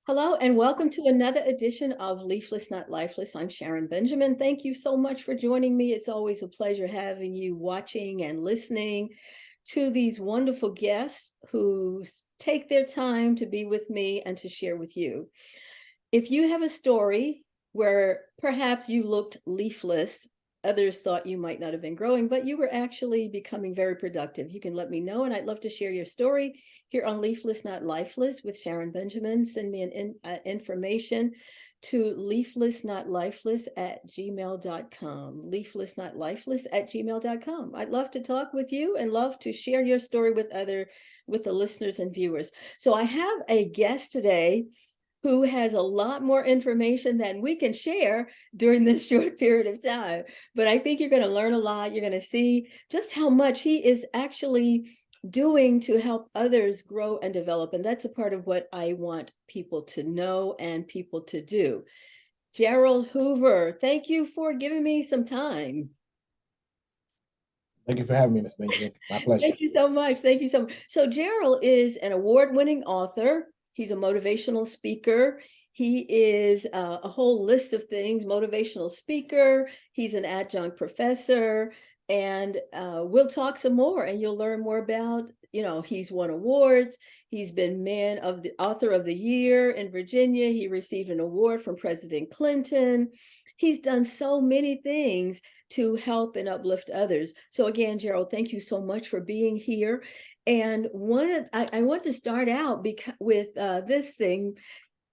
Hello and welcome to another edition of Leafless, Not Lifeless. I'm Sharon Benjamin. Thank you so much for joining me. It's always a pleasure having you watching and listening to these wonderful guests who take their time to be with me and to share with you. If you have a story where perhaps you looked leafless, others thought you might not have been growing, but you were actually becoming very productive, you can let me know, and I'd love to share your story here on Leafless, Not Lifeless with Sharon Benjamin. Send me an information to leaflessnotlifeless@gmail.com. Leaflessnotlifeless@gmail.com. I'd love to talk with you and love to share your story with the listeners and viewers. So I have a guest today who has a lot more information than we can share during this short period of time. But I think you're going to learn a lot. You're going to see just how much he is actually doing to help others grow and develop. And that's a part of what I want people to know and people to do. Jerald Hoover, thank you for giving me some time. Thank you for having me, Ms. Benjamin. My pleasure. Thank you so much. Thank you so much. So Jerald is an award-winning author. He's a motivational speaker. He is a whole list of things, motivational speaker. He's an adjunct professor, and we'll talk some more and you'll learn more about, he's won awards. He's been author of the year in Virginia. He received an award from President Clinton. He's done so many things to help and uplift others. So again, Jerald, thank you so much for being here. And I want to start out with this thing.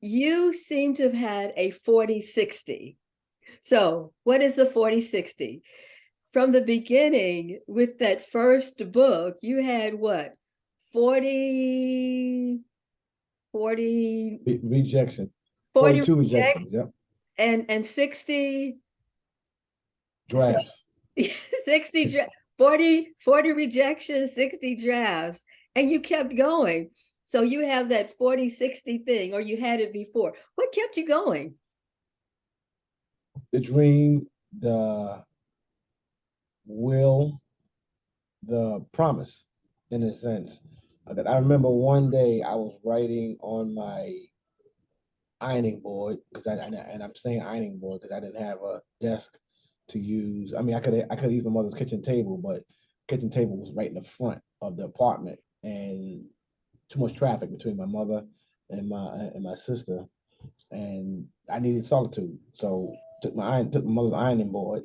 You seem to have had a 40-60. So what is the 40-60? From the beginning with that first book, you had what? 40 Rejection. 40 42 rejections, yep. and 60 Drafts. 60 40 rejections, 60 drafts, and you kept going. So you have that 40-60 thing, or you had it before. What kept you going? The dream, the will, the promise, in a sense. I remember one day I was writing on my ironing board and I'm saying ironing board because I didn't have a desk to use. I mean, I could use my mother's kitchen table, but kitchen table was right in the front of the apartment, and too much traffic between my mother and my sister, and I needed solitude. So took my mother's ironing board,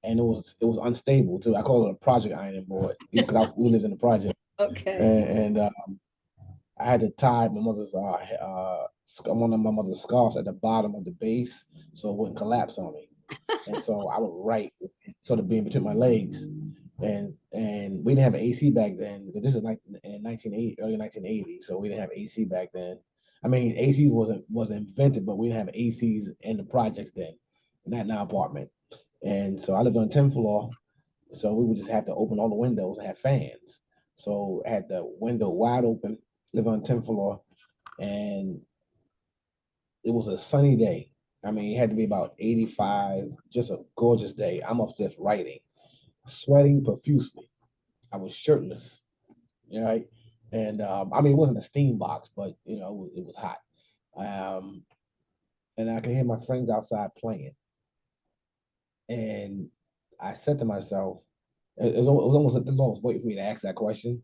and it was unstable too. I call it a project ironing board because we lived in the projects, Okay. and I had to tie one of my mother's scarves at the bottom of the base so it wouldn't collapse on me. And so I would write sort of being between my legs. And we didn't have AC back then. But this is like in 1980, early 1980, so we didn't have AC back then. I mean, AC wasn't invented, but we didn't have ACs in the projects then, not in our apartment. And so I lived on the 10th floor, so we would just have to open all the windows and have fans. So I had the window wide open, live on the 10th floor, and it was a sunny day. I mean, it had to be about 85, just a gorgeous day. I'm upstairs writing, sweating profusely. I was shirtless, right? And I mean, it wasn't a steam box, but it was hot. Um, and I could hear my friends outside playing. And I said to myself, it was almost like the Lord was waiting for me to ask that question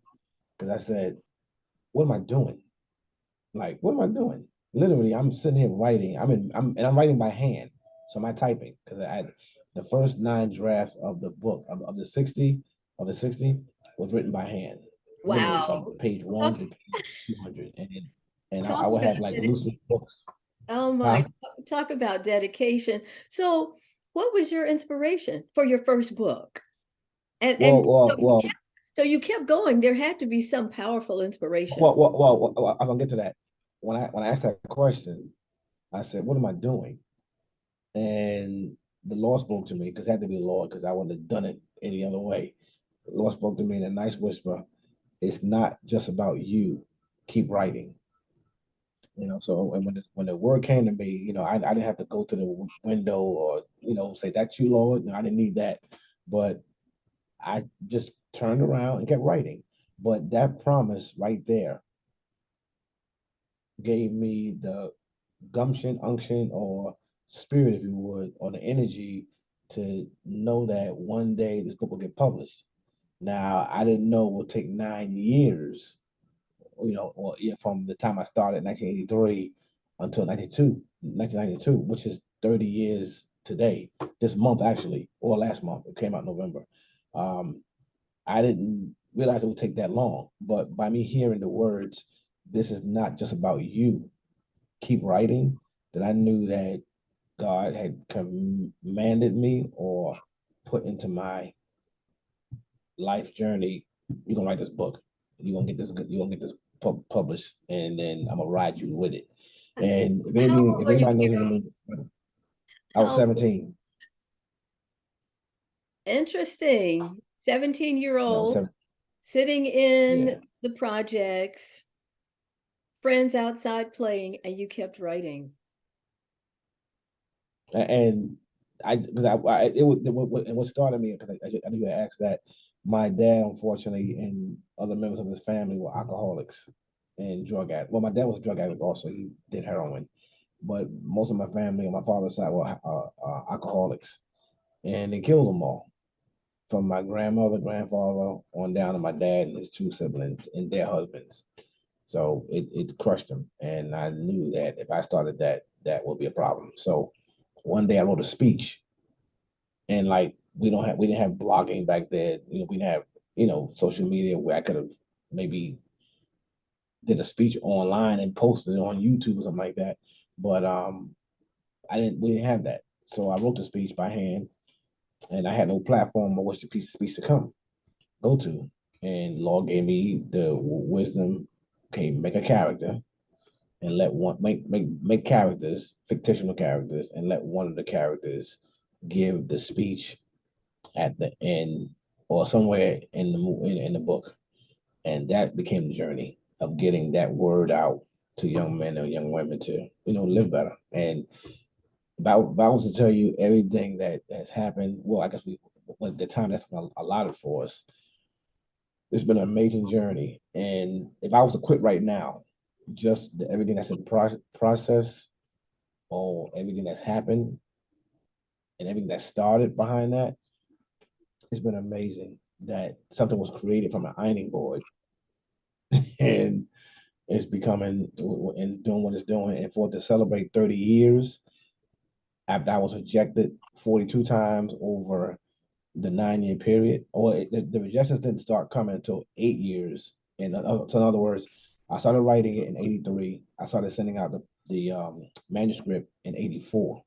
because I said, "What am I doing? Like, what am I doing?" Literally, I'm sitting here writing. I'm writing by hand, so I'm not typing because I had the first 9 drafts of the book of the 60 was written by hand, literally from Wow. page one Talk, to page 200, and I talk would about have like it. loose books. Oh Huh? my, talk about dedication. So what was your inspiration for your first book? And Well, well, so well, you kept going. There had to be some powerful inspiration. I'm gonna get to that. When I asked that question, I said, "What am I doing?" And the Lord spoke to me because it had to be the Lord because I wouldn't have done it any other way. The Lord spoke to me in a nice whisper. It's not just about you. Keep writing. So and when the word came to me, I didn't have to go to the window or say that's you, Lord. No, I didn't need that, but I just turned around and kept writing. But that promise right there gave me the gumption, unction, or spirit, if you would, or the energy to know that one day this book will get published. Now, I didn't know it would take 9 years, or yeah, from the time I started in 1983 until 1992, which is 30 years today, this month actually, or last month. It came out in November. Um, I didn't realize it would take that long, but by me hearing the words, this is not just about you, keep writing, then I knew that God had commanded me or put into my life journey, you're gonna write this book. You're gonna get this published, and then I'm gonna ride you with it. And How old if were you, anybody knows Jerald? anything, I How was old? 17. Interesting. 17 year Yeah, I was old 17. sitting Yeah. in the projects, friends outside playing, and you kept writing. And I, because I it was what started me, because I knew you asked that. My dad, unfortunately, and other members of his family were alcoholics and drug addicts. Well, my dad was a drug addict also. He did heroin, but most of my family on my father's side were alcoholics, and they killed them all, from my grandmother, grandfather, on down to my dad and his two siblings and their husbands. So it crushed him, and I knew that if I started that, that would be a problem. So one day I wrote a speech, and like we didn't have blogging back then. We didn't have social media where I could have maybe did a speech online and posted it on YouTube or something like that. But I didn't we didn't have that. So I wrote the speech by hand, and I had no platform on which the piece of speech to go to. And Lord gave me the wisdom. Okay, make a character and let one make characters, fictional characters, and let one of the characters give the speech at the end or somewhere in the book. And that became the journey of getting that word out to young men and young women to live better. And if I was to tell you everything that has happened, well, I guess the time that's allotted for us, it's been an amazing journey. And if I was to quit right now, just everything that's in process, or everything that's happened and everything that started behind that, it's been amazing that something was created from an ironing board and it's becoming and doing what it's doing. And for it to celebrate 30 years after I was rejected 42 times over the 9 year period, or the rejections didn't start coming until 8 years. So in other words, I started writing it in '83. I started sending out the manuscript in '84.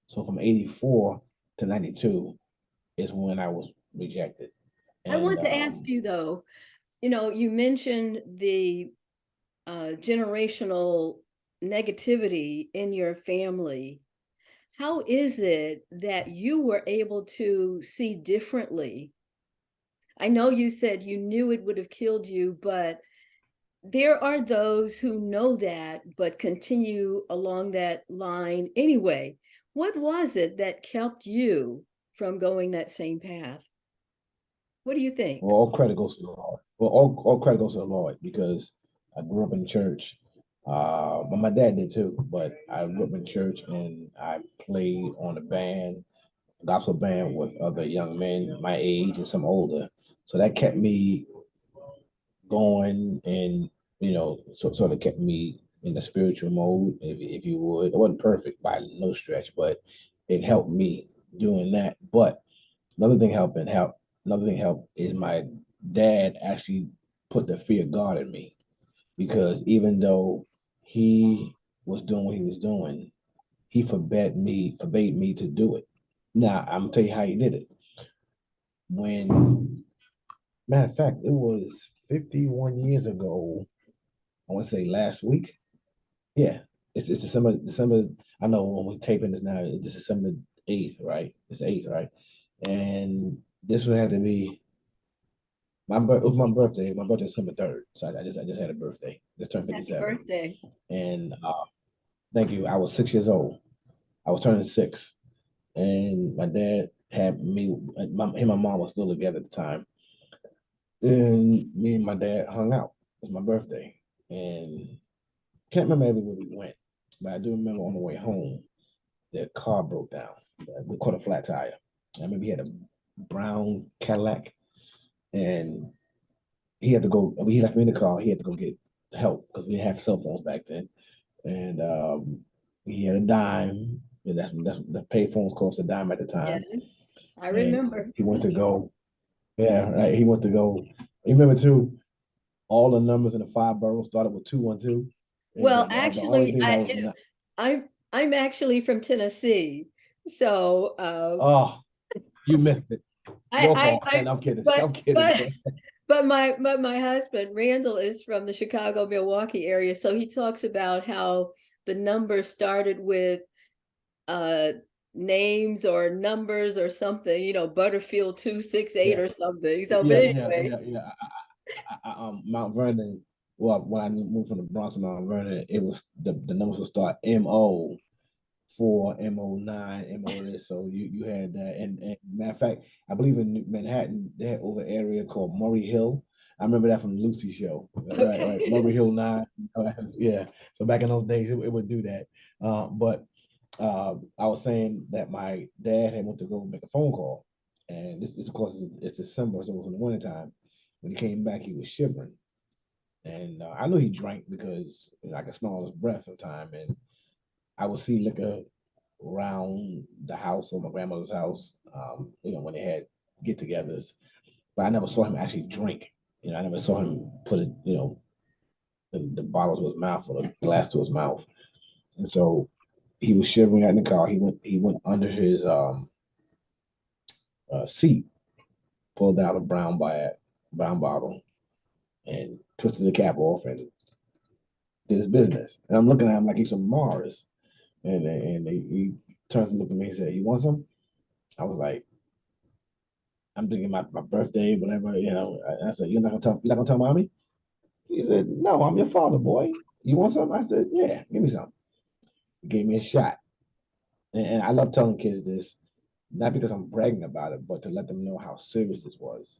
So from '84 to '92 is when I was rejected. I And want to ask you though, you mentioned the generational negativity in your family. How is it that you were able to see differently? I know you said you knew it would have killed you, but there are those who know that but continue along that line anyway. What was it that kept you from going that same path? What do you think? all credit goes to the Lord. Well, all credit goes to the Lord, because I grew up in church. But my dad did too. But I grew up in church, and I played on a band, a gospel band, with other young men my age and some older. So that kept me going, and sort of kept me in the spiritual mode, if you would. It wasn't perfect by no stretch, but it helped me doing that. But another thing helped is my dad actually put the fear of God in me, because even though he was doing what he was doing, he forbade me to do it. Now I'm gonna tell you how he did it. When Matter of fact, it was 51 years ago. I want to say last week. Yeah, it's December. I know when we taping this now, it's December 8th, right? It's the 8th, right? And this would have to be it was my birthday. My birthday is December 3rd. So I just had a birthday. Just turned Happy 57. birthday. And thank you. I was 6 years old. I was turning 6. And my dad had me, him and my mom were still together at the time. And me and my dad hung out. It was my birthday. And Can't remember everywhere we went, but I do remember on the way home, their car broke down. We caught a flat tire. I remember he had a brown Cadillac, and he had to go. He left me in the car. He had to go get help because we didn't have cell phones back then. And he had a dime. And that's the pay phones cost a dime at the time. Yes, I And remember. he went to go. Yeah, right. He went to go. You remember too? All the numbers in the 5 boroughs started with 212. And Well, the only actually, thing that was not. I'm actually from Tennessee, so Oh, you missed it. Your fault. I I'm kidding. but I'm kidding. but but my husband Randall is from the Chicago Milwaukee area, so he talks about how the number started with uh names or numbers or something, Butterfield 268 Yeah, or something. So, but yeah, yeah, anyway, yeah, yeah. Mount Vernon. Well, when I moved from the Bronx to Mount Vernon, it was the numbers would start MO4, MO9, MO this. So you had that. And matter of fact, I believe in Manhattan, they had over an area called Murray Hill. I remember that from the Lucy show. Right, right. okay. Murray Hill 9. Yeah. So back in those days, it would do that. But I was saying that my dad had went to go make a phone call. And this of course, it's December, so it was in the wintertime. When he came back, he was shivering. And I knew he drank because I could smell his breath sometime. And I would see liquor around the house or my grandmother's house, when they had get togethers. But I never saw him actually drink. I never saw him put it, the bottle to his mouth or the glass to his mouth. And so he was shivering out in the car. He went under his seat, pulled out a brown bottle, and twisted the cap off and did his business. And I'm looking at him like he's from Mars. And he turns and looked at me and said, "You want some?" I was like, "I'm thinking my birthday, whatever. I said, "You're not gonna tell mommy?" He said, "No, I'm your father, boy. You want some?" I said, "Yeah, give me some." He gave me a shot. And I love telling kids this, not because I'm bragging about it, but to let them know how serious this was.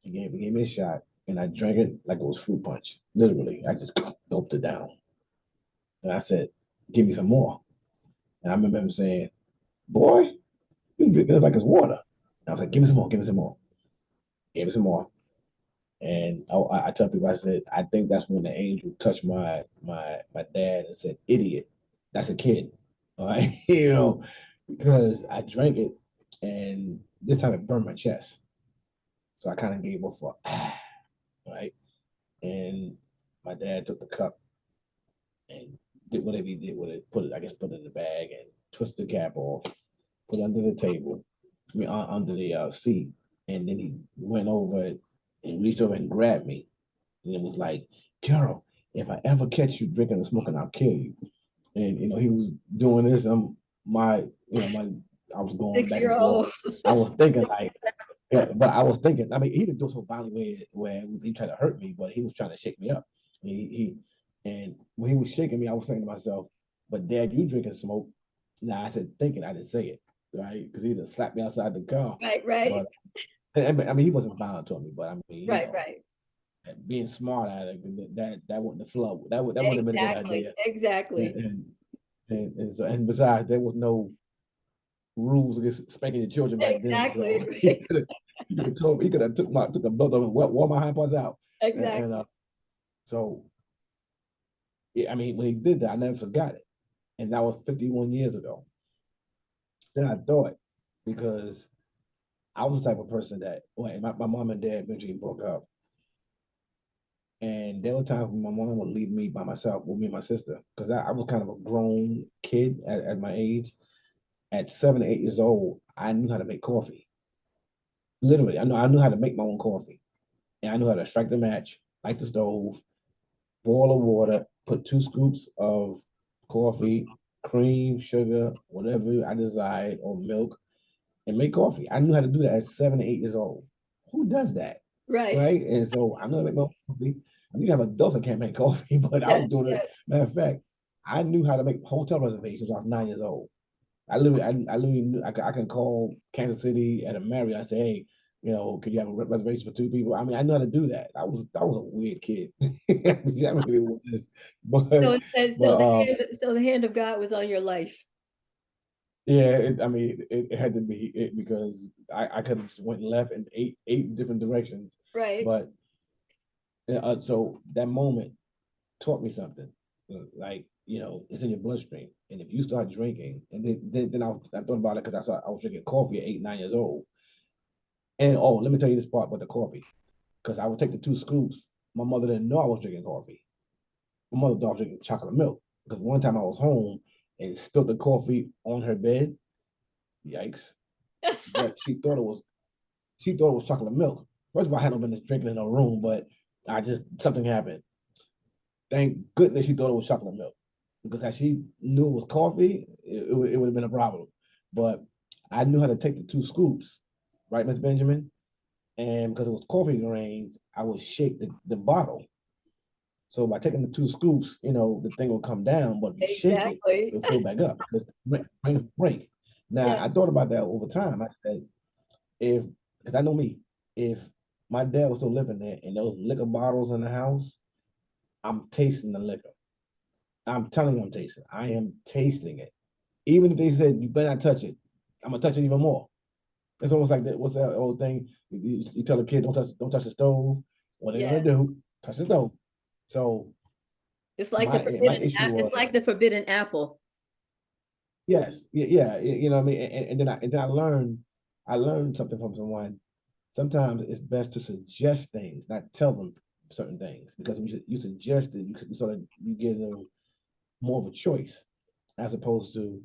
He gave me a shot, and I drank it like it was fruit punch. Literally, I just gulped it down. And I said, "Give me some more." And I remember him saying, "Boy, you drink this like it's water." And I was like, "Give me some more, give me some more." Gave me some more. And I tell people, I said, I think that's when the angel touched my dad and said, "Idiot, that's a kid." All right, because I drank it, and this time it burned my chest. So I kind of gave up for, right? And my dad took the cup and did whatever he did with it. Put it in the bag and twisted the cap off, put it under the table, under the seat, and then he went over and reached over and grabbed me, and it was like, "Jerald, if I ever catch you drinking and smoking, I'll kill you." And he was doing this. I was going back and forth. 6-year-old. I was thinking like, yeah, but I was thinking. I mean, he didn't do it so violently where he tried to hurt me, but he was trying to shake me up. And when he was shaking me, I was saying to myself, "But Dad, you drinking smoke?" Nah, I said thinking. I didn't say it, right? Because he just slapped me outside the car. Right, right, But I mean, he wasn't violent to me, but I mean, right. being smart at it, that wouldn't have flowed. That wouldn't have been a good Exactly, idea. exactly, And and besides, there was no rules against spanking your children back then. exactly, So he could have took a belt and wore my hind parts out. And exactly. so yeah, I mean, when he did that, I never forgot it. And that was 51 years ago. Then I thought, because I was the type of person that when my mom and dad eventually broke up. And there were times when my mom would leave me by myself with me and my sister because I was kind of a grown kid at my age. At 7, 8 years old, I knew how to make coffee. Literally, I knew how to make my own coffee, and I knew how to strike the match, light the stove, boil the water, put 2 scoops of coffee, cream, sugar, whatever I desired, or milk, and make coffee. I knew how to do that at 7, 8 years old. Who does that? Right. Right? And so I know how to make my own coffee. I knew you have adults that can't make coffee, but I was Yes, doing it. yes. Matter of fact, I knew how to make hotel reservations when I was 9 years old. I literally knew I can call Kansas City at a Marriott. I say, "Hey, You know, could you have a reservation for two people? I mean, I know how to do that. I was a weird kid. I mean, I really was. So But so the but so the hand of God was on your life. yeah, I mean, it had to be it because I could have just went left in eight different directions. Right. But so that moment taught me something. Like, you know, it's in your bloodstream, and if you start drinking, and then I thought about it because I was drinking coffee at 8, 9 years old. And oh, let me tell you this part about the coffee, because I would take the 2 scoops. My mother didn't know I was drinking coffee. My mother thought I was drinking chocolate milk because one time I was home and spilled the coffee on her bed. Yikes! But she thought it was chocolate milk. First of all, I hadn't been drinking in her room, but I just something happened. Thank goodness she thought it was chocolate milk, because if she knew it was coffee, it would have been a problem. But I knew how to take the 2 scoops, right, Miss Benjamin? And because it was coffee grains, I would shake the bottle. So by taking the 2 scoops, you know, the thing will come down, but if you shake it, Exactly. it'll fill back up because brains break. Now Yeah. I thought about that over time. I said, if because I know me, if my dad was still living there and those liquor bottles in the house, I'm tasting the liquor. I'm telling you, I'm tasting. I am tasting it. Even if they said you better not touch it, I'm gonna touch it even more. It's almost like that. What's that old thing? You tell a kid don't touch the stove. What they're gonna Yes. do? Touch the stove. So It's like the my issue it's was like the forbidden apple. yes, you know what I mean. And then I learned something from someone. Sometimes it's best to suggest things, not tell them certain things, because when you suggest it, you sort of you give them more of a choice as opposed to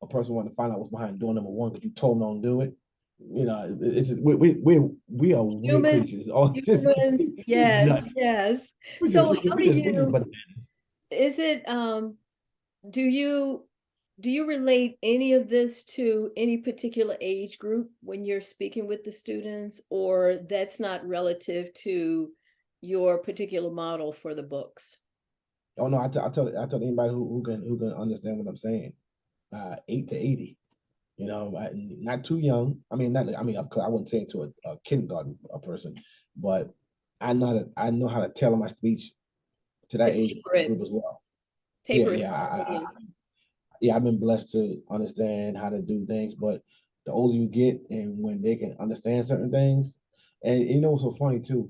a person wanting to find out what's behind door number one because you told them don't do it. You know, it's just, we are weird Humans, creatures. All just humans, yes, nuts. yes. So how do We just you, but is it, do you, do you relate any of this to any particular age group when you're speaking with the students, or that's not relative to your particular model for the books? oh no, I tell anybody who can understand what I'm saying. 8 to 80. You know, not too young. I mean, not. I mean, I wouldn't say it to a kindergarten a person, but I know how to tailor my speech to To that age taper it, group as well. Yeah, taper it yeah. to the audience. Yeah, I've been blessed to understand how to do things, but the older you get and when they can understand certain things, and you know what's so funny too,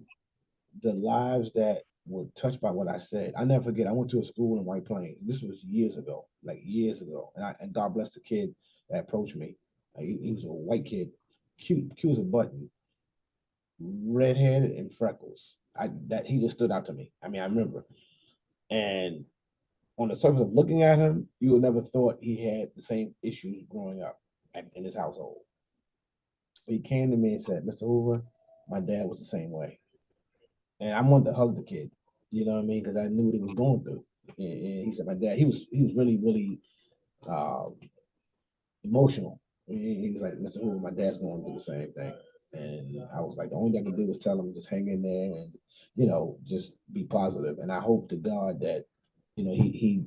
the lives that were touched by what I said. I never forget. I went to a school in White Plains. This was years ago, like years ago, and God bless the kid that approached me. He was a white kid, cute as a button, redheaded and freckles. I that he just stood out to me. I mean, I remember, and on the surface of looking at him, you would never thought he had the same issues growing up in his household. He came to me and said, "Mr. Hoover, my dad was the same way." And I wanted to hug the kid, you know what I mean? Because I knew what he was going through. And he said, "My dad, he was really uh, emotional." He was like, "Mr. Hoover, my dad's going through the same thing." And I was like, the only thing I can do is tell him just hang in there and, you know, just be positive. And I hope to God that, you know, he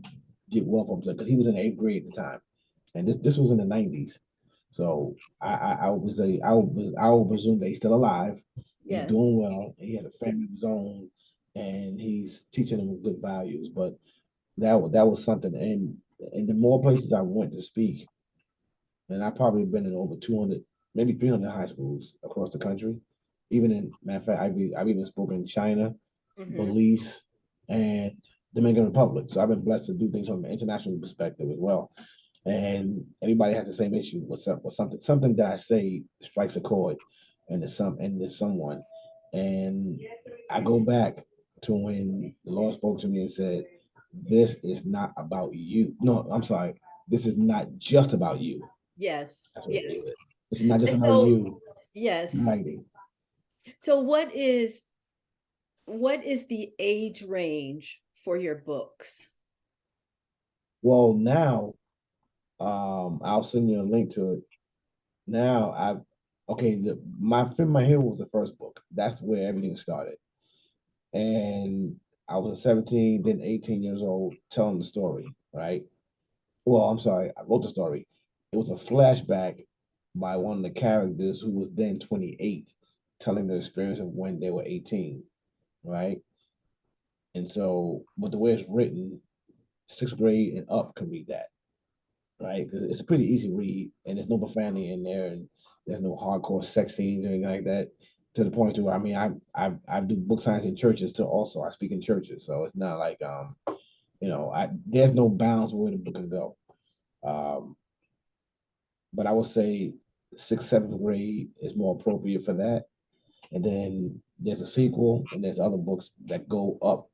did well for himself because he was in the 8th grade at the time. And this was in the 90s. So I would say I would presume that he's still alive. He's Yes. doing well. He has a family of his own, and he's teaching them good values. But that was something. And the more places I went to speak, and I've probably been in over 200, maybe 300 high schools across the country. Even in matter of fact, I've even spoken in China, Hmm. Belize, and Dominican Republic. So I've been blessed to do things from an international perspective as well. And everybody has the same issue with something that I say strikes a chord and there's someone. And I go back to when the Lord spoke to me and said, "This is not about you." No, I'm sorry. This is not just about you. Yes, That's what it yes. is. This is not just And about so, you yes. writing. So what is the age range for your books? Well, now I'll send you a link to it. Now I've okay, my Fin My Hero was the first book. That's where everything started. And I was 17, then 18 years old, telling the story, right? Well, I'm sorry, I wrote the story. It was a flashback by one of the characters who was then 28. telling the experience of when they were 18, right? And so, but the way it's written, sixth grade and up can read that, right? Because it's a pretty easy read, and there's no profanity in there, and there's no hardcore sex scenes or anything like that. To the point to where, I mean, I do book signs in churches too. Also, I speak in churches, so it's not like there's no bounds where the book can go. Um, but I would say sixth, seventh grade is more appropriate for that. And then there's a sequel, and there's other books that go up.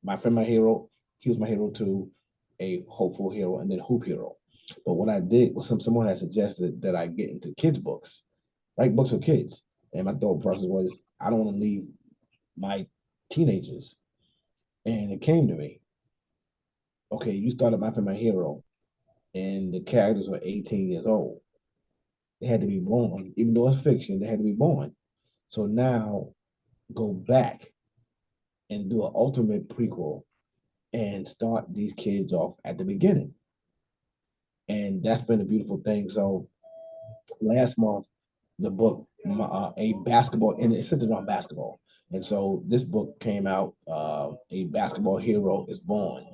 My Friend, My Hero, he was my hero too, a hopeful hero, and then Hoop Hero. But what I did was someone had suggested that I get into kids' books, write books for kids. And my thought process was, I don't want to leave my teenagers. And it came to me, okay, you started My Friend, My Hero, and the characters were 18 years old. They had to be born, even though it's fiction, they had to be born. So now go back and do an ultimate prequel and start these kids off at the beginning. And that's been a beautiful thing. So last month, the book, a basketball, and it centered on basketball. And so this book came out, A Basketball Hero is Born.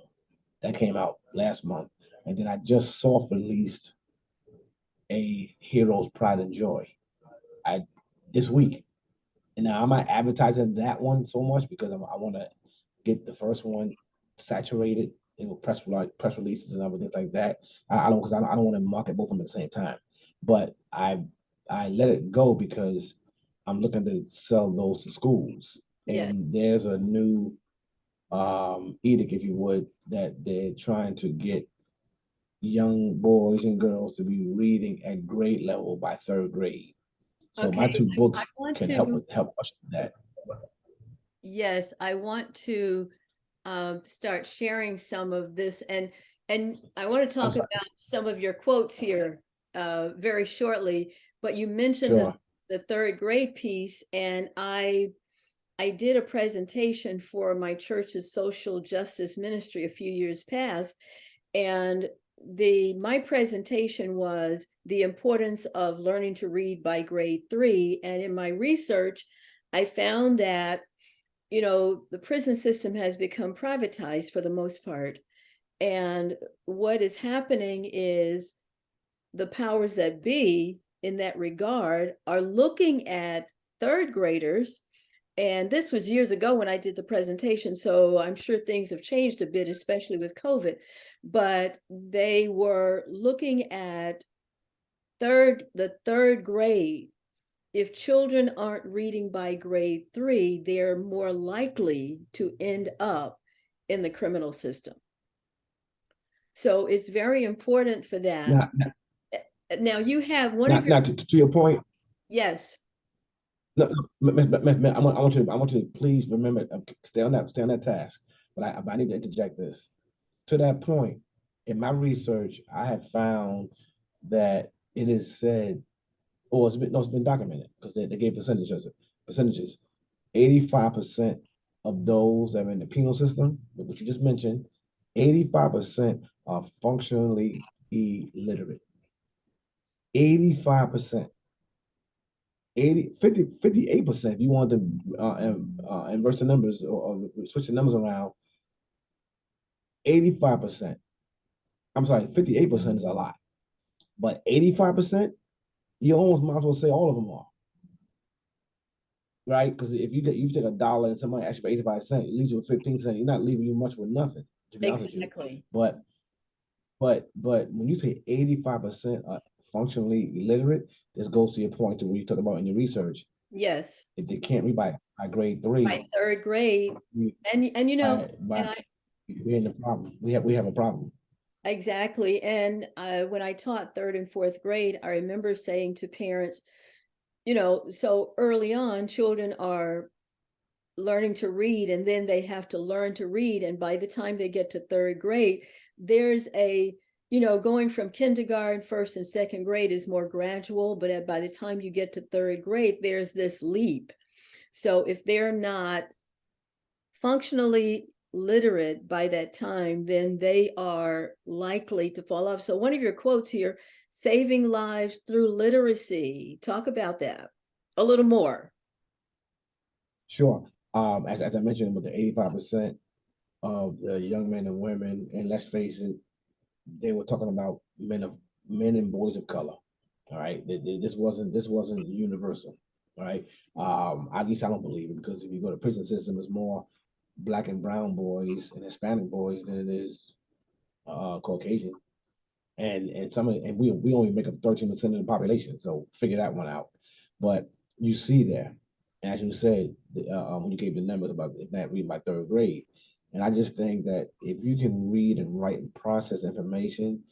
That came out last month. And then I just soft released A Hero's Pride and Joy this week. And now I'm not advertising that one so much because I want to get the first one saturated, press releases and other things like that. I don't want to market both of them at the same time. But I let it go because I'm looking to sell those to schools. And Yes. there's a new edict, if you would, that they're trying to get young boys and girls to be reading at grade level by third grade. So my Okay. two I books want can to, help us with that. yes, I want to start sharing some of this, and I want to I'm talk sorry. about some of your quotes here very shortly. But you mentioned Sure. the third grade piece, and I did a presentation for my church's social justice ministry a few years past, and my presentation was the importance of learning to read by grade 3. And in my research, I found that the prison system has become privatized for the most part. And what is happening is the powers that be in that regard are looking at third graders. And this was years ago when I did the presentation, so I'm sure things have changed a bit, especially with COVID. But they were looking at the third grade. If children aren't reading by grade 3, they're more likely to end up in the criminal system. So it's very important for that. Now, Now you have one of your, now to your point, yes, no, I want you to please remember, stay on that task. But I need to interject this. To that point, in my research, I have found that it is said, or it's been documented because they gave percentages. 85% of those that are in the penal system, which you just mentioned, 85% are functionally illiterate. 85%. 58%, if you want to inverse the numbers or switch the numbers around, 85%. I'm sorry, 58% is a lot. But 85%, you almost might as well say all of them are. Right? Because if you take $1 and somebody asks you for 85 cents, it leaves you with 15 cents. You're not leaving you much with nothing, to be honest with you. exactly. But when you say 85% are functionally illiterate, this goes to your point to what you talked about in your research. Yes. If they can't read by grade 3, by third grade, we, and by we're in the problem. We have a problem. exactly. And when I taught third and fourth grade, I remember saying to parents, so early on, children are learning to read, and then they have to learn to read. And by the time they get to third grade, there's going from kindergarten, first and second grade is more gradual, but by the time you get to third grade, there's this leap. So if they're not functionally literate by that time, then they are likely to fall off. So one of your quotes here, saving lives through literacy. Talk about that a little more. Sure. As I mentioned, with the 85% of the young men and women, and let's face it, they were talking about men and boys of color. All right, this wasn't universal. All right, at least I don't believe it, because if you go to prison system, it's more black and brown boys and Hispanic boys than it is Caucasian, and we only make up 13% of the population, so figure that one out. But you see there, as you said, when you gave the numbers about that reading by third grade, and I just think that if you can read and write and process information,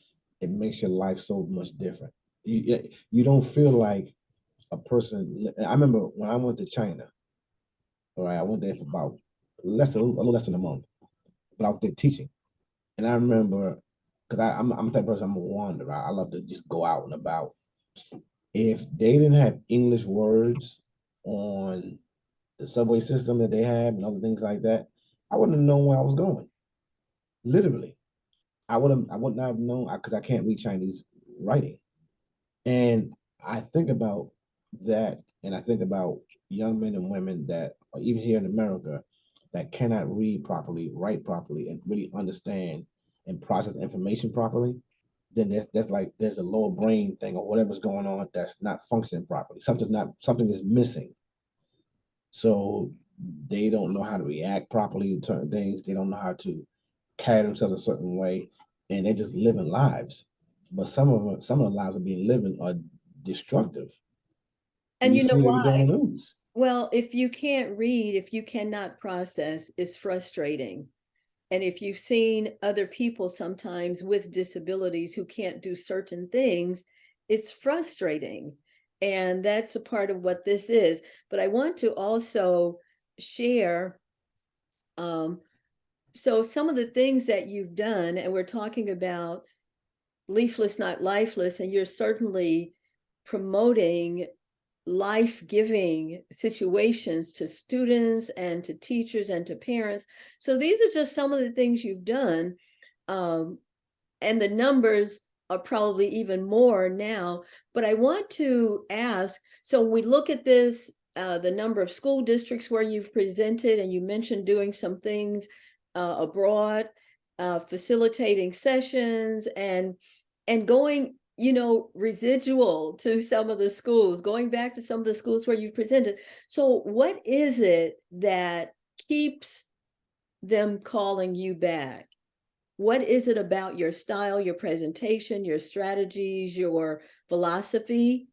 it makes your life so much different. You don't feel like a person. I remember when I went to China. All right, I went there for about a little less than a month, but I was there teaching. And I remember, because I'm the type of person, I'm a wanderer. I love to just go out and about. If they didn't have English words on the subway system that they have and other things like that, I wouldn't have known where I was going. Literally, I would not have known, because I can't read Chinese writing. And I think about that, and I think about young men and women that are even here in America that cannot read properly, write properly, and really understand and process information properly. Then that's like there's a lower brain thing or whatever's going on that's not functioning properly. Something is missing. So they don't know how to react properly to certain things. They don't know how to carry themselves a certain way, and they're just living lives. But some of the lives are being living are destructive. And You you know see it every day why? on the news. Well, if you can't read, if you cannot process, it's frustrating. And if you've seen other people sometimes with disabilities who can't do certain things, it's frustrating. And that's a part of what this is. But I want to also share, so some of the things that you've done, and we're talking about Leafless, not Lifeless, and you're certainly promoting life-giving situations to students and to teachers and to parents. So these are just some of the things you've done. And the numbers are probably even more now. But I want to ask, so we look at this, the number of school districts where you've presented, and you mentioned doing some things abroad, facilitating sessions and going, residual to some of the schools, going back to some of the schools where you've presented. So what is it that keeps them calling you back? What is it about your style, your presentation, your strategies, your philosophy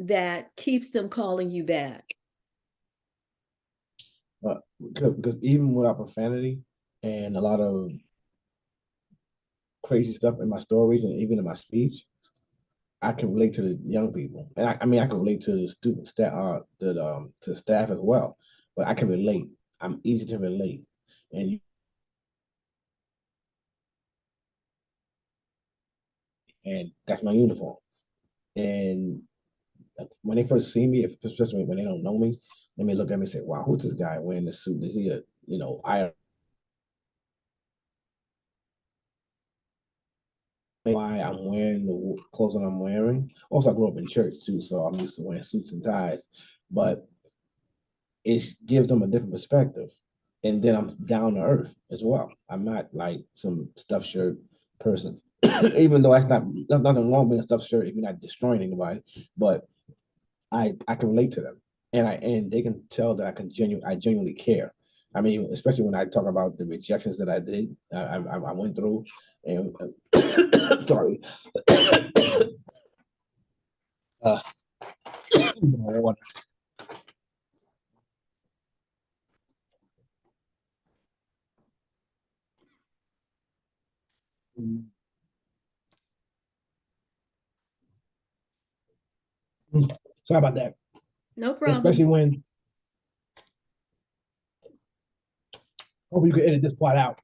that keeps them calling you back? Because even without profanity and a lot of crazy stuff in my stories and even in my speech, I can relate to the young people, and I mean I can relate to the student staff, to the staff as well. But I can relate. I'm easy to relate, and that's my uniform. And when they first see me, especially when they don't know me, they may look at me and say, "Wow, who's this guy wearing this suit? Is he a I why I'm wearing the clothes that I'm wearing. Also, I grew up in church too, so I'm used to wearing suits and ties. But it gives them a different perspective. And then I'm down to earth as well. I'm not like some stuffed shirt person, even though there's nothing wrong with a stuffed shirt if you're not destroying anybody. But I can relate to them, and they can tell that I genuinely care. I mean, especially when I talk about the rejections that I did, I went through, and sorry, uh, water. Sorry about that. No Especially problem. when, hope you can edit this part out.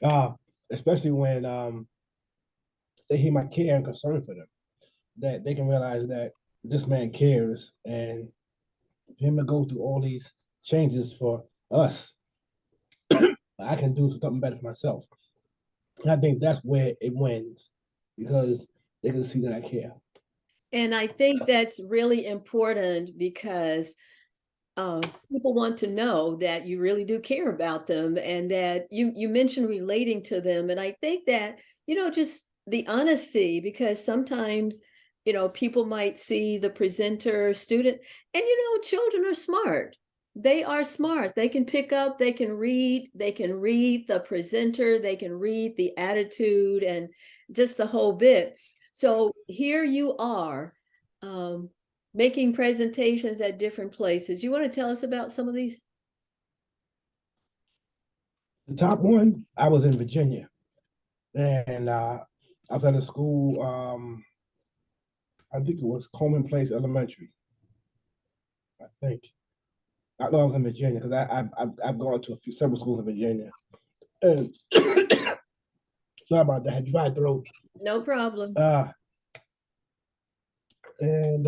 Uh, Especially when they hear my care and concern for them, that they can realize that this man cares, and for him to go through all these changes for us, I can do something better for myself. And I think that's where it wins, because they can see that I care. And I think that's really important because people want to know that you really do care about them, and that you mentioned relating to them. And I think that, just the honesty, because sometimes, people might see the presenter student, and, children are smart. They are smart. They can pick up, they can read the presenter, they can read the attitude and just the whole bit. So here you are, making presentations at different places. You want to tell us about some of these? The top one, I was in Virginia, and I was at a school. I think it was Coleman Place Elementary. I think. I know I was in Virginia because I've gone to several schools in Virginia. And sorry about that. I had dry throat. No problem. And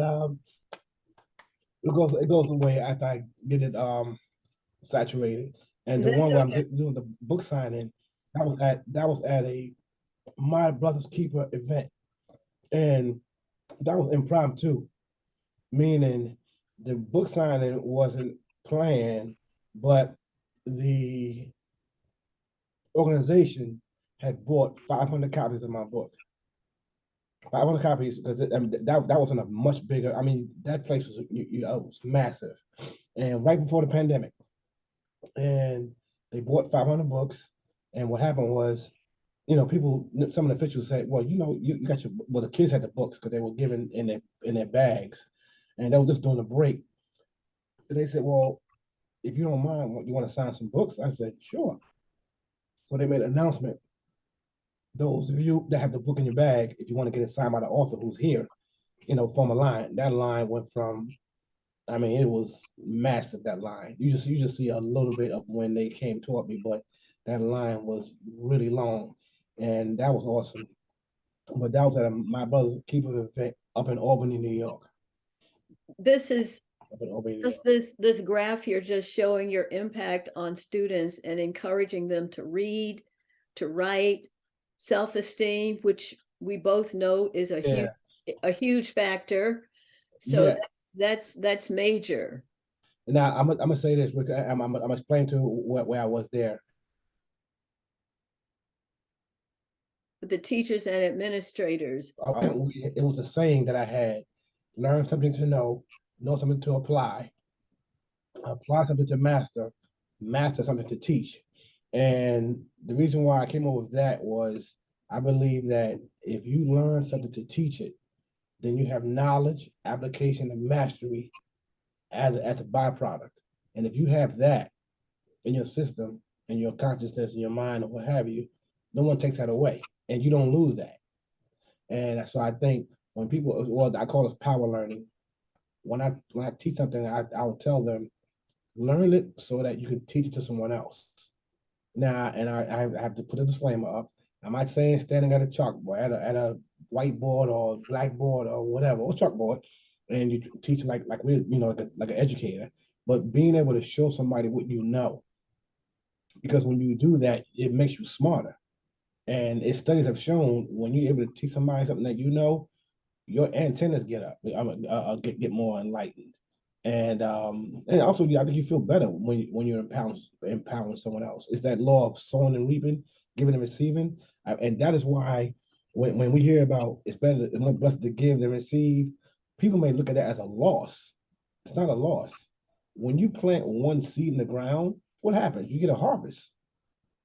it goes away after I get it saturated. And the That's one where I'm okay. doing the book signing, that was at a My Brother's Keeper event, and that was impromptu, meaning the book signing wasn't planned, but the organization had bought 500 copies of my book. 500 copies because that wasn't a much bigger. I mean, that place was massive, and right before the pandemic, and they bought 500 books. And what happened was, people, some of the officials said, well, you got the kids had the books because they were given in their bags, and they were just doing a break. And they said, well, if you don't mind, you want to sign some books? I said, sure. So they made an announcement. Those of you that have the book in your bag, if you want to get it signed by the author who's here, form a line. That line went from, I mean, it was massive, that line. You just see a little bit of when they came toward me, but that line was really long. And that was awesome. But that was at My Brother's Keeper event up in Albany, New York. This is Up in Albany, New just York. this graph here, just showing your impact on students and encouraging them to read, to write, self-esteem, which we both know is Yeah. a huge factor. So Yeah. that's major. Now I'm gonna say this. I'm explaining to where I was there. The teachers and administrators. It was a saying that I had: learn something to know something to apply something to master something to teach. And the reason why I came up with that was I believe that if you learn something to teach it, then you have knowledge, application, and mastery as a byproduct. And if you have that in your system, in your consciousness, in your mind, or what have you, no one takes that away, and you don't lose that. And so I think when people, well, I call this power learning. When I teach something, I will tell them, learn it so that you can teach it to someone else. Now, and I have to put a disclaimer up. I'm not saying standing at a chalkboard, at a whiteboard or blackboard or whatever, or chalkboard, and you teach like we, like an educator, but being able to show somebody what you know, because when you do that, it makes you smarter. And studies have shown when you're able to teach somebody something that you know, your antennas get up, get more enlightened, and also I think you feel better when you're empowering someone else. It's that law of sowing and reaping, giving and receiving, and that is why when we hear about it's more blessed to give than receive, people may look at that as a loss. It's not a loss. When you plant one seed in the ground, what happens? You get a harvest.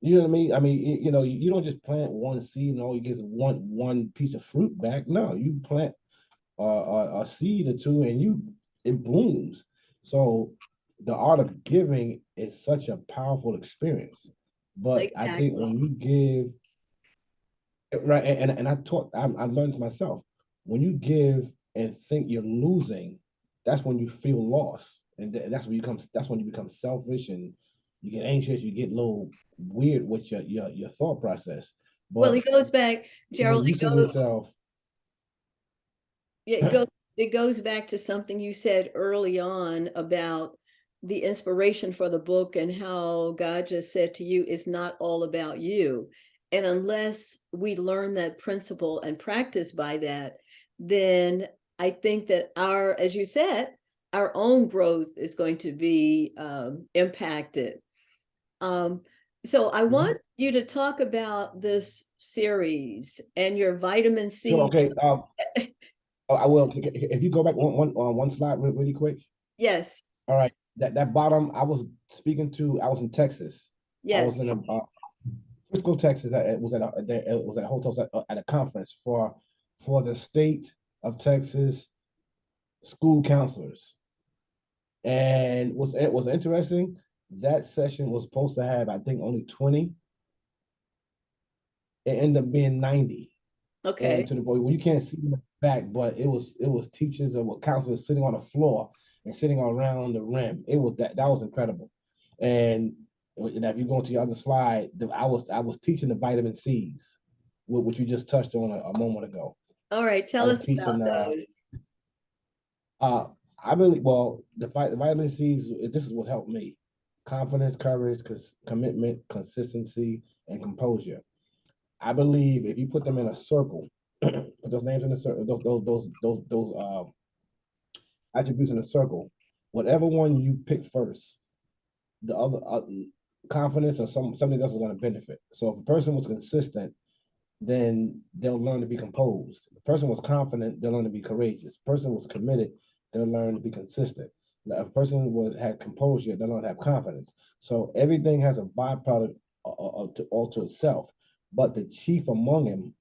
You know what I mean? I mean, you don't just plant one seed and all you get is one piece of fruit back. No, you plant a seed or two, and it blooms. So the art of giving is such a powerful experience. But I think Exactly. when you give, right, and I learned myself, when you give and think you're losing, that's when you feel lost, and that's when you become selfish, and you get anxious, you get a little weird with your thought process. Well, But it goes back, when Jerald, you say to yourself, yeah, it goes back to something you said early on about the inspiration for the book, and how God just said to you, it's not all about you. And unless we learn that principle and practice by that, then I think that as you said, our own growth is going to be impacted. So I want you to talk about this series and your vitamin Sure. C. Okay. I will. If you go back one slide really quick. Yes. All right. That bottom, I was I was in Texas. I was Yes. in a Frisco, Texas. It was at a hotel at a conference for the state of Texas school counselors. And it was interesting. That session was supposed to have, I think, only 20. It ended up being 90. And Okay. to the point where you can't see in the back, but it was teachers or counselors sitting on the floor and sitting around the rim. It was that was incredible. And if you go to the other slide, I was teaching the vitamin C's, which you just touched on a moment ago. All right. I Tell was us about teaching those. I really, well, the vitamin C's, this is what helped me. Confidence, courage, commitment, consistency, and composure. I believe if you put them in a circle, put those names in a circle, those attributes in a circle, whatever one you pick first, the other confidence or something else is going to benefit. So if a person was consistent, then they'll learn to be composed. If a person was confident, they'll learn to be courageous. If a person was committed, they'll learn to be consistent. Now, if a person had composure, they'll learn to have confidence. So everything has a byproduct all to itself. But the chief among them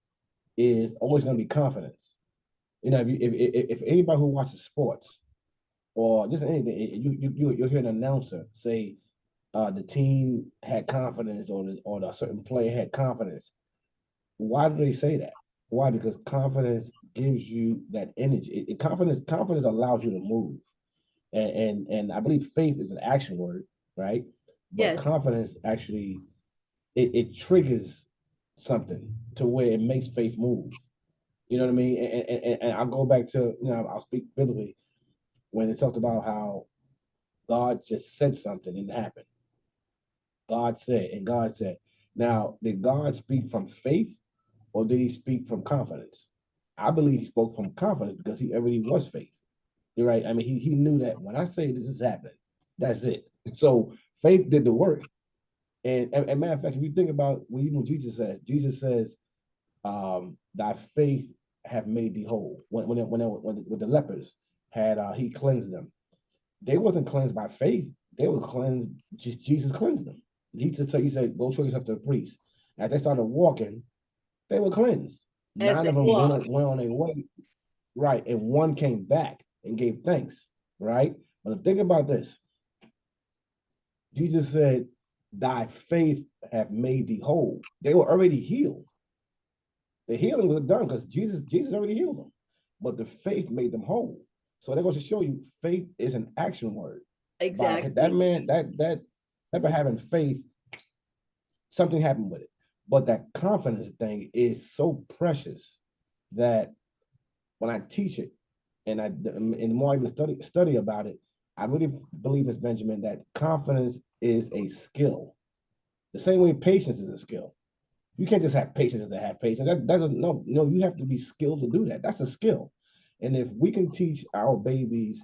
is always going to be confidence. You know, if anybody who watches sports or just anything, you'll hear an announcer say the team had confidence or the certain player had confidence. Why do they say that? Why? Because confidence gives you that energy. Confidence allows you to move, and I believe faith is an action word, right? But Yes. confidence actually it triggers something to where it makes faith move. You know what I mean? And I'll go back to, I'll speak biblically when it talked about how God just said something and it happened. God said, and God said. Now, did God speak from faith or did he speak from confidence? I believe he spoke from confidence because he already was faith. You're right. I mean, he knew that when I say this is happening, that's it. So faith did the work. And matter of fact, if you think about what even Jesus says, thy faith have made thee whole. When the lepers had he cleansed them, they wasn't cleansed by faith. They were cleansed. Just Jesus cleansed them. He said, go show yourself to the priest. As they started walking, they were cleansed. As Nine they of them walk. went on their way, right, and one came back and gave thanks, right. But think about this. Jesus said, "Thy faith have made thee whole." They were already healed. The healing was done because Jesus already healed them, but the faith made them whole. So that goes to show you, faith is an action word. By that Exactly. man, that by having faith, something happened with it. But that confidence thing is so precious that when I teach it, and the more I even study about it, I really believe, Ms. Benjamin, that confidence is a skill. The same way patience is a skill. You can't just have patience to have patience. That doesn't no, you have to be skilled to do that. That's a skill. And if we can teach our babies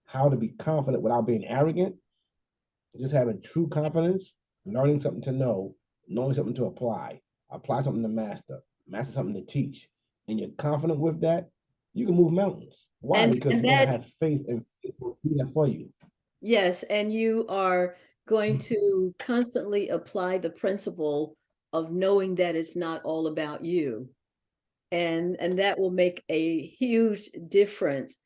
how to be confident without being arrogant, just having true confidence, learning something to know, knowing something to apply something to master something to teach, and you're confident with that, you can move mountains. Why? Because And you're gonna that, have faith and faith will do that for you. yes, and you are going to constantly apply the principle of knowing that it's not all about you. And that will make a huge difference.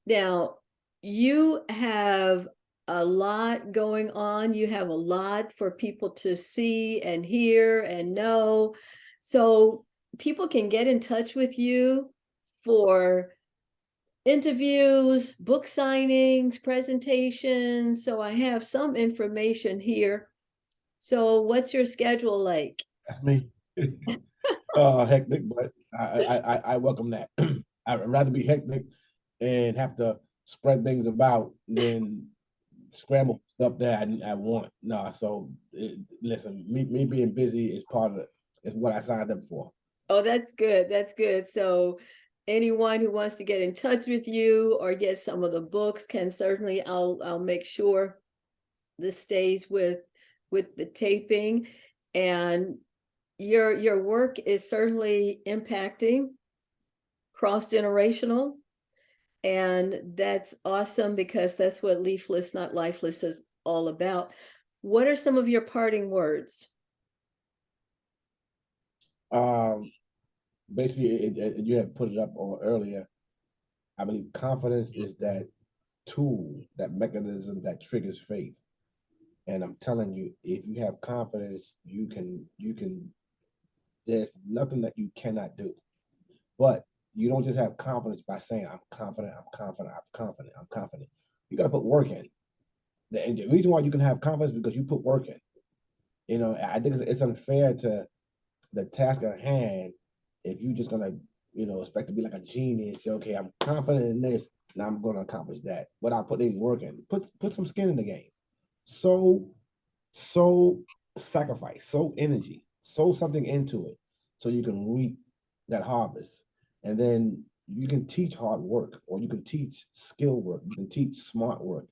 Now, you have a lot going on. You have a lot for people to see and hear and know. So people can get in touch with you for interviews, book signings, presentations. So I have some information here. So what's your schedule like? That's me. Hectic, but I welcome that. I'd rather be hectic and have to spread things about than scramble stuff that I want. No, so listen, me being busy is part of it. Is what I signed up for. Oh, that's good. That's good. So anyone who wants to get in touch with you or get some of the books can certainly, I'll make sure this stays with the taping. And your work is certainly impacting, cross-generational, and that's awesome, because that's what Leafless, Not Lifeless is all about. What are some of your parting words? Basically, you had put it up earlier. I believe confidence is that tool, that mechanism that triggers faith. And I'm telling you, if you have confidence, there's nothing that you cannot do. But you don't just have confidence by saying, I'm confident, I'm confident, I'm confident, I'm confident. You got to put work in. The reason why you can have confidence is because you put work in. You know, I think it's unfair to the task at hand if you're just gonna, expect to be like a genie and say, okay, I'm confident in this, and I'm gonna accomplish that without putting any work in. Put some skin in the game. So sacrifice, so energy, sow something into it so you can reap that harvest. And then you can teach hard work, or you can teach skill work, you can teach smart work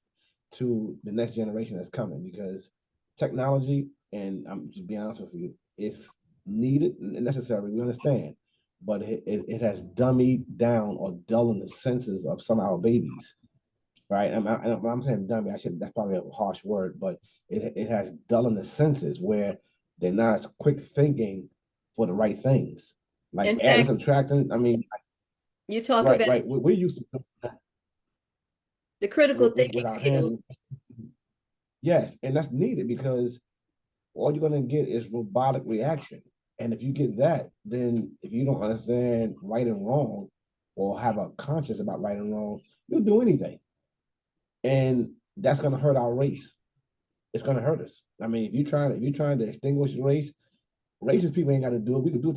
to the next generation that's coming, because technology, and I'm just being honest with you, it's needed and necessary. We understand, but it has dummied down or dulled the senses of some of our babies, right? When I'm saying dummy, that's probably a harsh word, but it has dulled the senses where they're not as quick thinking for the right things, like In adding, fact, subtracting. I mean, you talk right, about right. We used to do that the critical with thinking our hands. skills. Yes, and that's needed because all you're gonna get is robotic reaction. And if you get that, then if you don't understand right and wrong, or have a conscience about right and wrong, you'll do anything. And that's gonna hurt our race. It's gonna hurt us. I mean, if you're trying to extinguish race, racist people ain't gotta do it. We can do it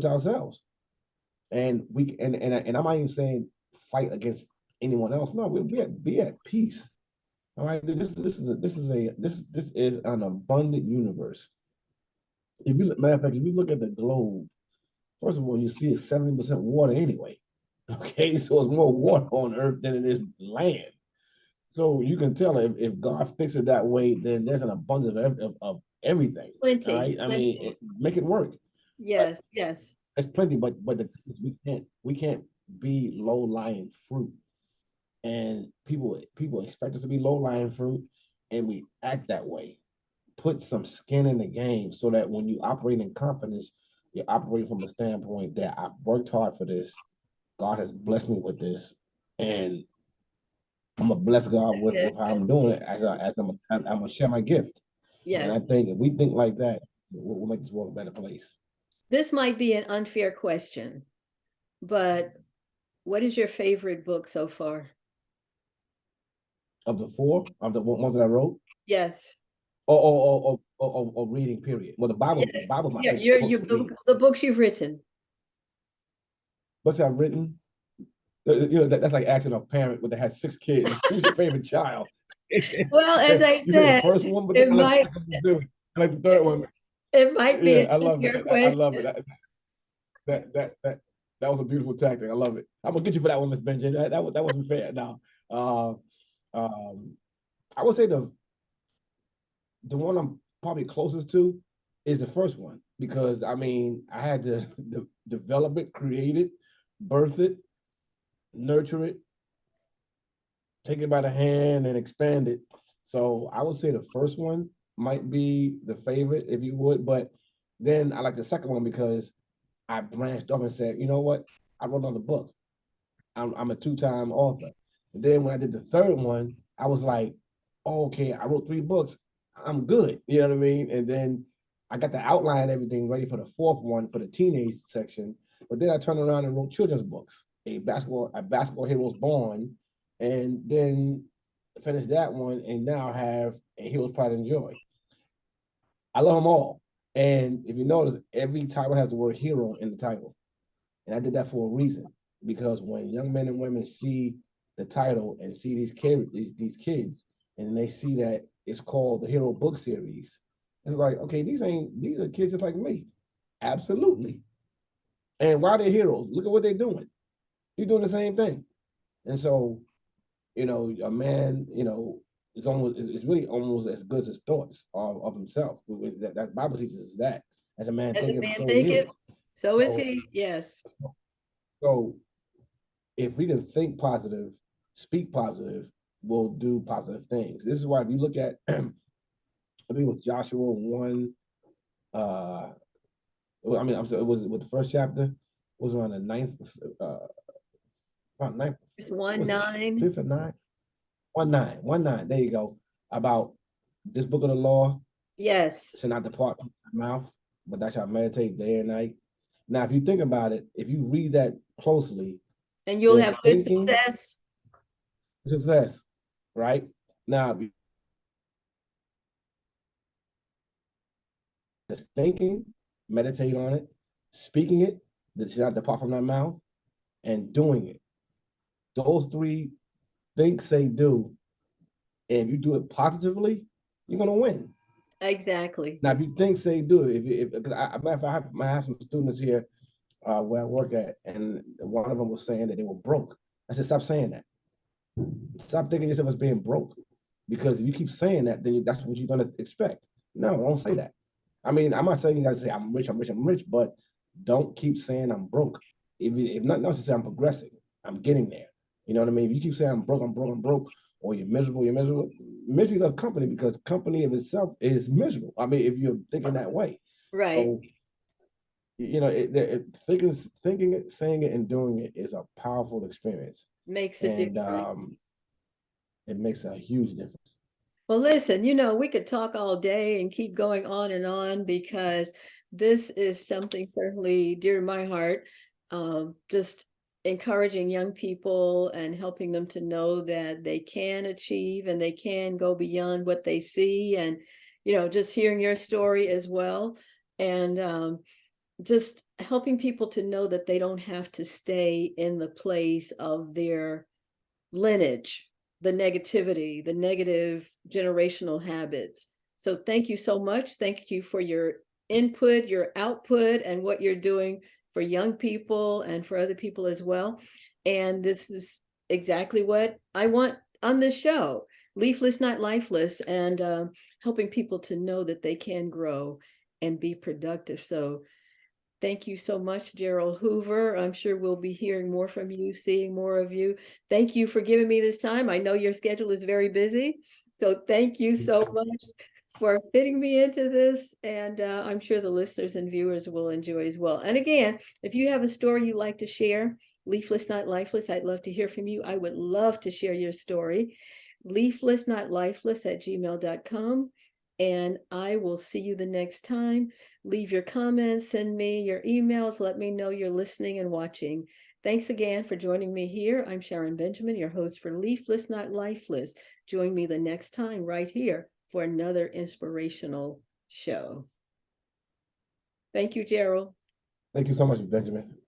to ourselves. And I'm not even saying fight against anyone else. No, we'll be at peace. All right. This is an abundant universe. If you matter of fact, if you look at the globe, first of all, you see it's 70% water anyway. Okay, so it's more water on Earth than it is land. So you can tell if God fixes it that way, then there's an abundance of everything. All Plenty, right, I plenty. mean, make it work. But Yes, yes. it's plenty. But we can't be low lying fruit, and people expect us to be low lying fruit, and we act that way. Put some skin in the game so that when you operate in confidence, you're operating from a standpoint that I've worked hard for this. God has blessed me with this, and I'm gonna bless God That's with it. how I'm doing it as I'm gonna share my gift. And I Yes. think if we think like that, we'll make this world a better place. This might be an unfair question, but what is your favorite book so far? Of the four, of the ones that I wrote, Yes. or reading period. Well, the Yes. Bible's my Yeah, favorite book your to book, read. the books you've written. Books I've written, that's like asking a parent that has 6 kids, who's your favorite child? Well, as I You say the said, first one, but then it might I like the third one. it might be Yeah, an I love unfair it. I love it. question. That was a beautiful tactic. I love it. I'm gonna get you for that one, Miss Benjamin. That wasn't fair. Now, uh, um, I would say the one I'm probably closest to is the first one, because I mean I had to develop it, create it, birth it, nurture it, take it by the hand, and expand it. So I would say the first one might be the favorite, if you would. But then I like the second one because I branched off and said, you know what? I wrote another book. I'm a two-time author. And then when I did the third one, I was like, oh, okay, I wrote 3 books. I'm good. You know what I mean? And then I got the outline and everything ready for the fourth one for the teenage section. But then I turned around and wrote children's books, a basketball hero's born, and then finished that one, and now have a hero's pride and joy. I love them all. And if you notice, every title has the word hero in the title. And I did that for a reason, because when young men and women see the title and see these kids, and they see that it's called the Hero Book Series, it's like, okay, these are kids just like me. Absolutely. And why they're heroes? Look at what they're doing. You're doing the same thing. And so, you know, a man, you know, is almost is really almost as good as his thoughts of himself. That Bible teaches us that. As a man As a thinketh, man so he thinketh, is. so is So, he. Yes. so if we can think positive, speak positive, we'll do positive things. This is why if you look at I think it was Joshua 1, I mean, I'm sorry, it was with the first chapter, it was around the ninth, about ninth, It's what one was it, nine. fifth or ninth? 1:9, there you go. About this book of the law Yes. should not depart from my mouth, but that shall meditate day and night. Now, if you think about it, if you read that closely, And you'll the have good thinking success. success, right? Now, the thinking, meditate on it, speaking it, that should not depart from thy mouth, and doing it. Those three, think, say, do, and you do it positively, you're gonna win. Exactly. Now, if you think, say, do, if because I have some students here where I work at, and one of them was saying that they were broke. I said, stop saying that. Stop thinking yourself as being broke, because if you keep saying that, then that's what you're gonna expect. No, don't say that. I mean, I'm not saying you gotta say I'm rich, I'm rich, I'm rich, but don't keep saying I'm broke. If nothing else, to say I'm progressing, I'm getting there. You know what I mean? If you keep saying I'm broke, I'm broke, I'm broke, or you're miserable, you're miserable. Misery loves company, because company of itself is miserable. I mean, if you're thinking that way. Right. So, you know, thinking it, saying it, and doing it is a powerful experience, Makes a and difference. it makes a huge difference. Well, listen, we could talk all day and keep going on and on, because this is something certainly dear to my heart. Just encouraging young people and helping them to know that they can achieve and they can go beyond what they see. And, just hearing your story as well. And just helping people to know that they don't have to stay in the place of their lineage, the negativity, the negative generational habits. So thank you so much. Thank you for your input, your output, and what you're doing for young people and for other people as well. And this is exactly what I want on this show. Leafless, not lifeless, and helping people to know that they can grow and be productive. So thank you so much, Jerald Hoover. I'm sure we'll be hearing more from you, seeing more of you. Thank you for giving me this time. I know your schedule is very busy. So thank you so much for fitting me into this. And I'm sure the listeners and viewers will enjoy as well. And again, if you have a story you'd like to share, Leafless, not lifeless, I'd love to hear from you. I would love to share your story. Leafless, not lifeless @gmail.com. And I will see you the next time. Leave your comments, send me your emails, let me know you're listening and watching. Thanks again for joining me here. I'm Sharon Benjamin, your host for Leafless, Not Lifeless. Join me the next time right here for another inspirational show. Thank you, Jerald. Thank you so much, Benjamin.